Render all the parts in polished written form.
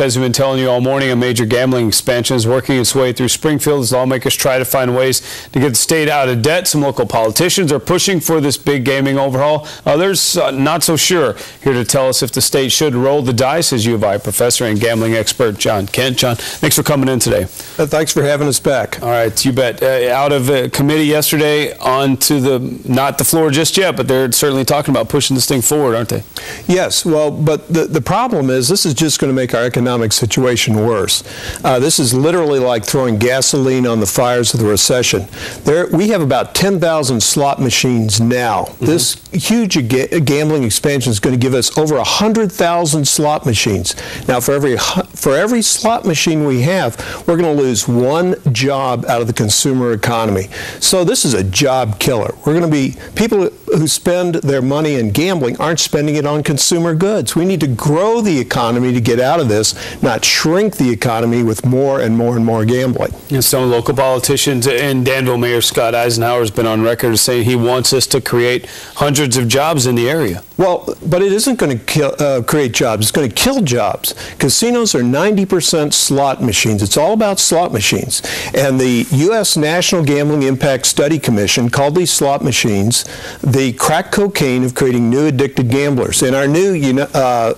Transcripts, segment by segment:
As we've been telling you all morning, a major gambling expansion is working its way through Springfield as lawmakers try to find ways to get the state out of debt. Some local politicians are pushing for this big gaming overhaul. Others not so sure. Here to tell us if the state should roll the dice is U of I professor and gambling expert John Kindt. John, thanks for coming in today. Thanks for having us back. All right, you bet. Out of committee yesterday, on to not the floor just yet, but they're certainly talking about pushing this thing forward, aren't they? Yes, well, but the problem is this is just going to make our economic situation worse. This is literally like throwing gasoline on the fires of the recession. We have about 10,000 slot machines now. This huge gambling expansion is going to give us over 100,000 slot machines. Now, for every slot machine we have, we're going to lose one job out of the consumer economy. So this is a job killer. We're going to be people who spend their money in gambling aren't spending it on consumer goods. We need to grow the economy to get out of this, not shrink the economy with more and more and more gambling. And some local politicians, and Danville Mayor Scott Eisenhower has been on record as saying he wants us to create hundreds of jobs in the area. Well, but it isn't going to create jobs. It's going to kill jobs. Casinos are 90% slot machines. It's all about slot machines. And the U.S. National Gambling Impact Study Commission called these slot machines the crack cocaine of creating new addicted gamblers. And our new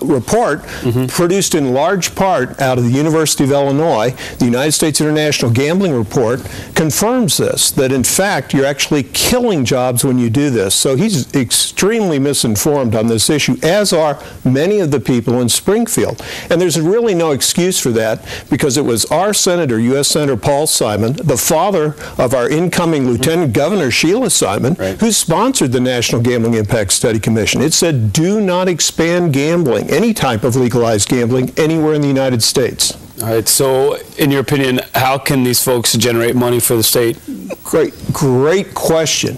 report, produced in large part out of the University of Illinois, the United States International Gambling Report, confirms this, that in fact you're actually killing jobs when you do this. So he's extremely misinformed on this issue, as are many of the people in Springfield. And there's really no excuse for that, because it was our senator, U.S. Senator Paul Simon, the father of our incoming Lieutenant Governor Sheila Simon, who sponsored the National Gambling Impact Study Commission. It said, do not expand gambling, any type of legalized gambling, anywhere in the United States. All right, so in your opinion, how can these folks generate money for the state? Great question.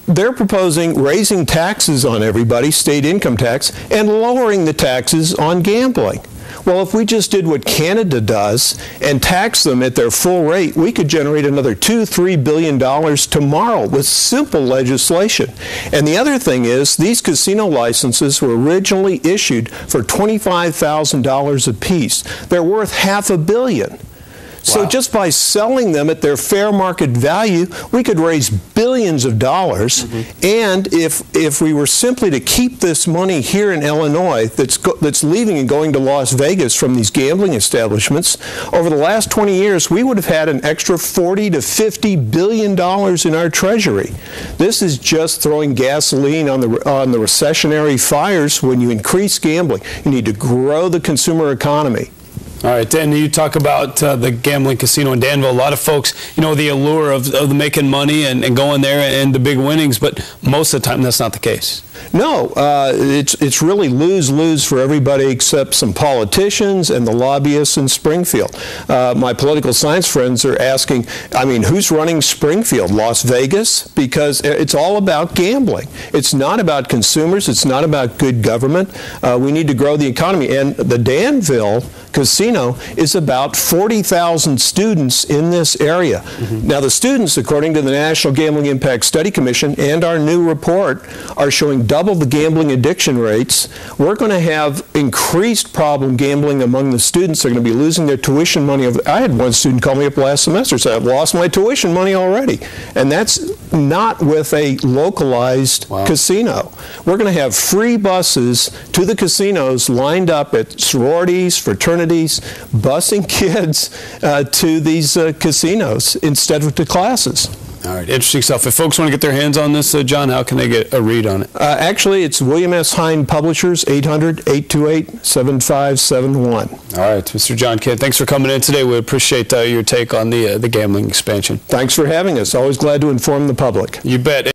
They're proposing raising taxes on everybody, state income tax, and lowering the taxes on gambling. Well, if we just did what Canada does and tax them at their full rate, we could generate another $2–3 billion tomorrow with simple legislation. And the other thing is, these casino licenses were originally issued for $25,000 apiece. They're worth $500 million. So just by selling them at their fair market value, we could raise billions of dollars. And if we were simply to keep this money here in Illinois that's leaving and going to Las Vegas from these gambling establishments, over the last 20 years, we would have had an extra $40 to $50 billion in our treasury. This is just throwing gasoline on the recessionary fires. When you increase gambling, you need to grow the consumer economy. All right, and you talk about the gambling casino in Danville. A lot of folks, the allure of making money and going there and the big winnings, but most of the time that's not the case. No, it's really lose-lose for everybody except some politicians and the lobbyists in Springfield. My political science friends are asking, who's running Springfield? Las Vegas? Because it's all about gambling. It's not about consumers. It's not about good government. We need to grow the economy. And the Danville Casino is about 40,000 students in this area. Now, the students, according to the National Gambling Impact Study Commission and our new report, are showing double the gambling addiction rates. We're going to have increased problem gambling among the students. They're going to be losing their tuition money. I had one student call me up last semester and say, I've lost my tuition money already. And that's not with a localized casino. We're going to have free buses to the casinos lined up at sororities, fraternities, busing kids to these casinos instead of to classes. All right, interesting stuff. If folks want to get their hands on this, John, how can they get a read on it? Actually, it's William S. Hine Publishers, 800-828-7571. All right, Mr. John Kindt, thanks for coming in today. We appreciate your take on the gambling expansion. Thanks for having us. Always glad to inform the public. You bet.